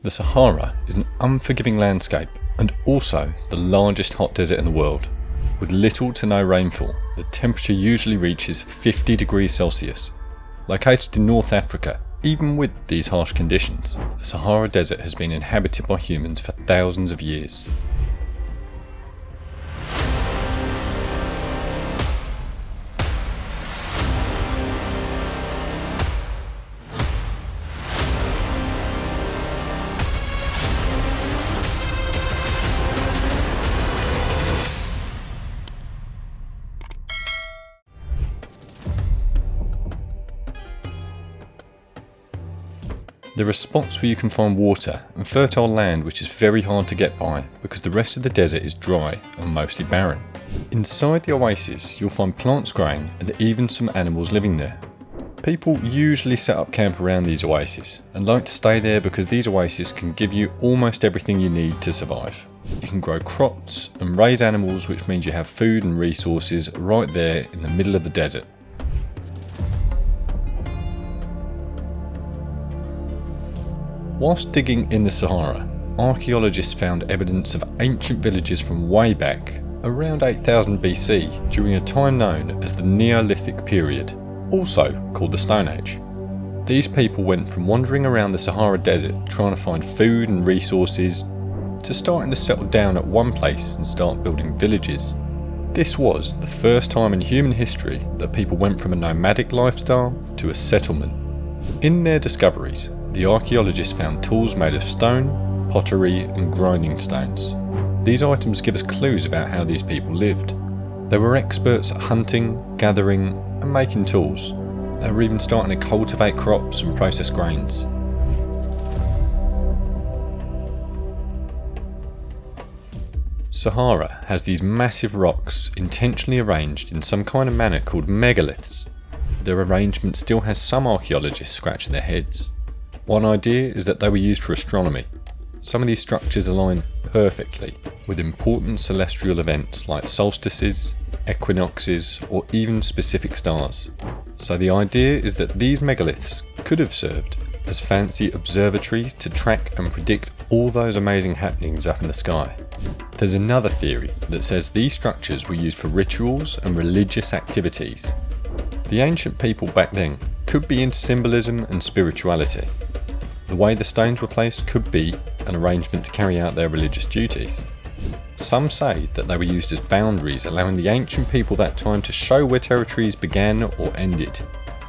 The Sahara is an unforgiving landscape and also the largest hot desert in the world. With little to no rainfall, the temperature usually reaches 50 degrees Celsius. Located in North Africa, even with these harsh conditions, the Sahara Desert has been inhabited by humans for thousands of years. There are spots where you can find water and fertile land which is very hard to get by because the rest of the desert is dry and mostly barren. Inside the oasis you'll find plants growing and even some animals living there. People usually set up camp around these oases and like to stay there because these oases can give you almost everything you need to survive. You can grow crops and raise animals, which means you have food and resources right there in the middle of the desert. Whilst digging in the Sahara, archaeologists found evidence of ancient villages from way back, around 8000 BC, during a time known as the Neolithic period, also called the Stone Age. These people went from wandering around the Sahara Desert trying to find food and resources, to starting to settle down at one place and start building villages. This was the first time in human history that people went from a nomadic lifestyle to a settlement. In their discoveries, the archaeologists found tools made of stone, pottery and grinding stones. These items give us clues about how these people lived. They were experts at hunting, gathering and making tools. They were even starting to cultivate crops and process grains. Sahara has these massive rocks intentionally arranged in some kind of manner called megaliths. Their arrangement still has some archaeologists scratching their heads. One idea is that they were used for astronomy. Some of these structures align perfectly with important celestial events like solstices, equinoxes, or even specific stars. So the idea is that these megaliths could have served as fancy observatories to track and predict all those amazing happenings up in the sky. There's another theory that says these structures were used for rituals and religious activities. The ancient people back then could be into symbolism and spirituality. The way the stones were placed could be an arrangement to carry out their religious duties. Some say that they were used as boundaries, allowing the ancient people that time to show where territories began or ended,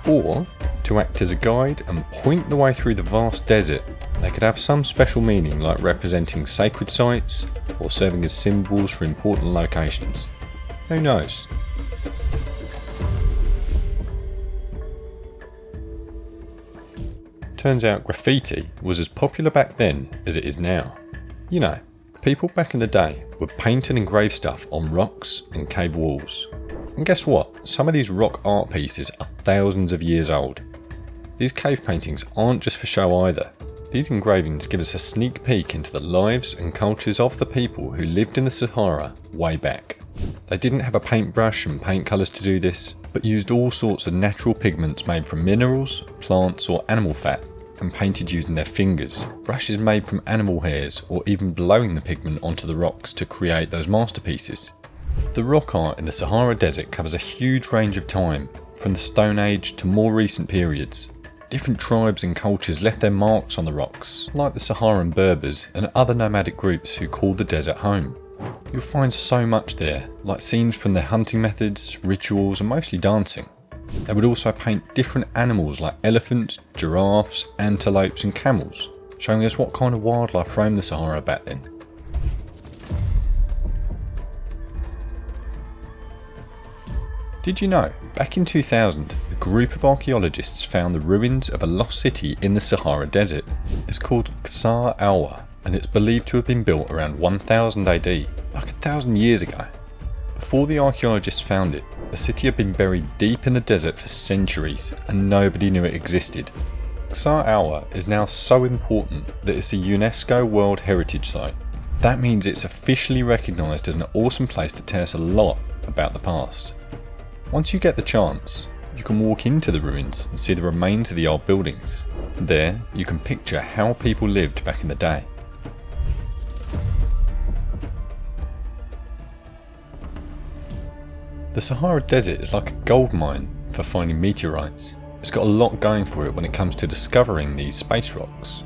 or to act as a guide and point the way through the vast desert. They could have some special meaning, like representing sacred sites or serving as symbols for important locations. Who knows? Turns out graffiti was as popular back then as it is now. You know, people back in the day would paint and engrave stuff on rocks and cave walls. And guess what? Some of these rock art pieces are thousands of years old. These cave paintings aren't just for show either. These engravings give us a sneak peek into the lives and cultures of the people who lived in the Sahara way back. They didn't have a paintbrush and paint colours to do this, but used all sorts of natural pigments made from minerals, plants or animal fat, and painted using their fingers, brushes made from animal hairs, or even blowing the pigment onto the rocks to create those masterpieces. The rock art in the Sahara Desert covers a huge range of time, from the Stone Age to more recent periods. Different tribes and cultures left their marks on the rocks, like the Saharan Berbers and other nomadic groups who called the desert home. You'll find so much there, like scenes from their hunting methods, rituals and mostly dancing. They would also paint different animals like elephants, giraffes, antelopes and camels, showing us what kind of wildlife roamed the Sahara back then. Did you know, back in 2000, a group of archaeologists found the ruins of a lost city in the Sahara Desert. It's called Sarawa, and it's believed to have been built around 1000 AD, like 1000 years ago. Before the archaeologists found it, the city had been buried deep in the desert for centuries, and nobody knew it existed. Sarawa is now so important that it's a UNESCO World Heritage Site. That means it's officially recognised as an awesome place that tells us a lot about the past. Once you get the chance, you can walk into the ruins and see the remains of the old buildings. There, you can picture how people lived back in the day. The Sahara Desert is like a gold mine for finding meteorites. It's got a lot going for it when it comes to discovering these space rocks.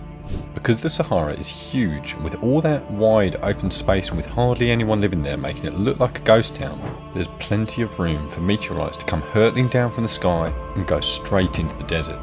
Because the Sahara is huge, and with all that wide open space and with hardly anyone living there making it look like a ghost town, there's plenty of room for meteorites to come hurtling down from the sky and go straight into the desert.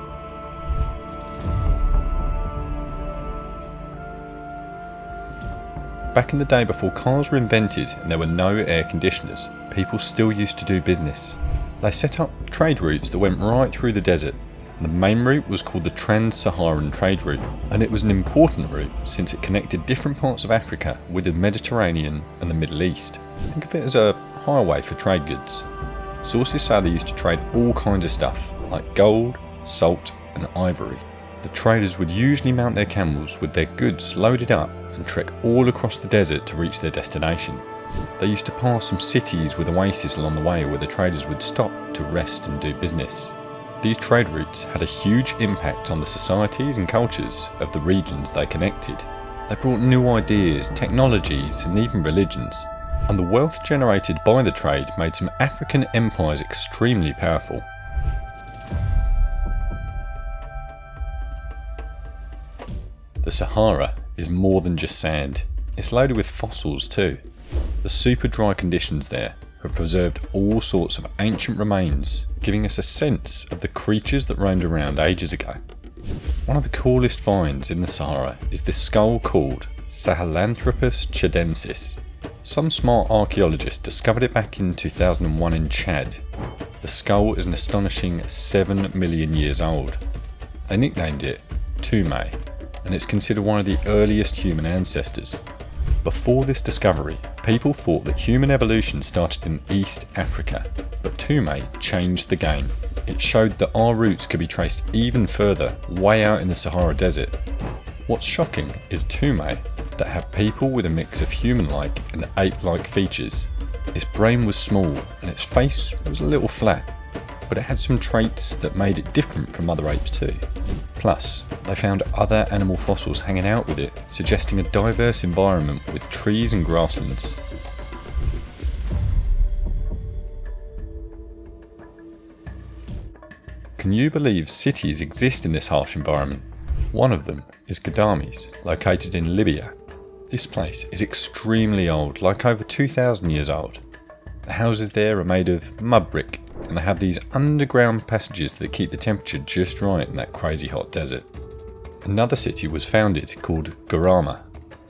Back in the day before cars were invented and there were no air conditioners, people still used to do business. They set up trade routes that went right through the desert. The main route was called the Trans-Saharan Trade Route, and it was an important route since it connected different parts of Africa with the Mediterranean and the Middle East. Think of it as a highway for trade goods. Sources say they used to trade all kinds of stuff, like gold, salt and ivory. The traders would usually mount their camels with their goods loaded up and trek all across the desert to reach their destination. They used to pass some cities with oases along the way where the traders would stop to rest and do business. These trade routes had a huge impact on the societies and cultures of the regions they connected. They brought new ideas, technologies and even religions, and the wealth generated by the trade made some African empires extremely powerful. The Sahara is more than just sand, it's loaded with fossils too. The super dry conditions there have preserved all sorts of ancient remains, giving us a sense of the creatures that roamed around ages ago. One of the coolest finds in the Sahara is this skull called Sahelanthropus chadensis. Some smart archaeologists discovered it back in 2001 in Chad. The skull is an astonishing 7 million years old. They nicknamed it Tume, and it's considered one of the earliest human ancestors. Before this discovery, people thought that human evolution started in East Africa, but Tume changed the game. It showed that our roots could be traced even further, way out in the Sahara Desert. What's shocking is Tume that had people with a mix of human-like and ape-like features. Its brain was small and its face was a little flat, but it had some traits that made it different from other apes too. Plus, they found other animal fossils hanging out with it, suggesting a diverse environment with trees and grasslands. Can you believe cities exist in this harsh environment? One of them is Gadames, located in Libya. This place is extremely old, like over 2,000 years old. The houses there are made of mud brick, and they have these underground passages that keep the temperature just right in that crazy hot desert. Another city was founded called Garama.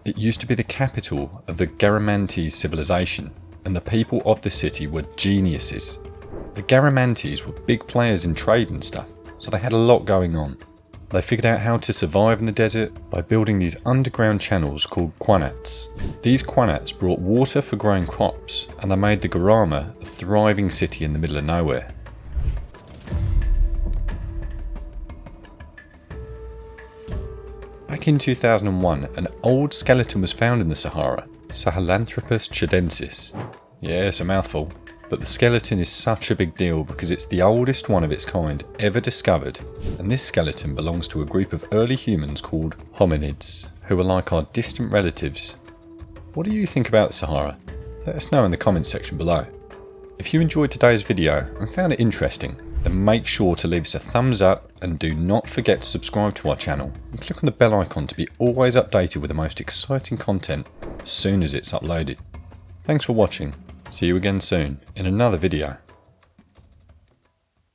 It used to be the capital of the Garamantes civilization, and the people of the city were geniuses. The Garamantes were big players in trade and stuff, so they had a lot going on. They figured out how to survive in the desert by building these underground channels called qanats. These qanats brought water for growing crops, and they made the Garama a thriving city in the middle of nowhere. Back in 2001, an old skeleton was found in the Sahara, Sahelanthropus chadensis. Yeah, it's a mouthful, but the skeleton is such a big deal because it's the oldest one of its kind ever discovered, and this skeleton belongs to a group of early humans called hominids, who are like our distant relatives. What do you think about the Sahara? Let us know in the comments section below. If you enjoyed today's video and found it interesting, then make sure to leave us a thumbs up and do not forget to subscribe to our channel and click on the bell icon to be always updated with the most exciting content as soon as it's uploaded. Thanks for watching. See you again soon in another video.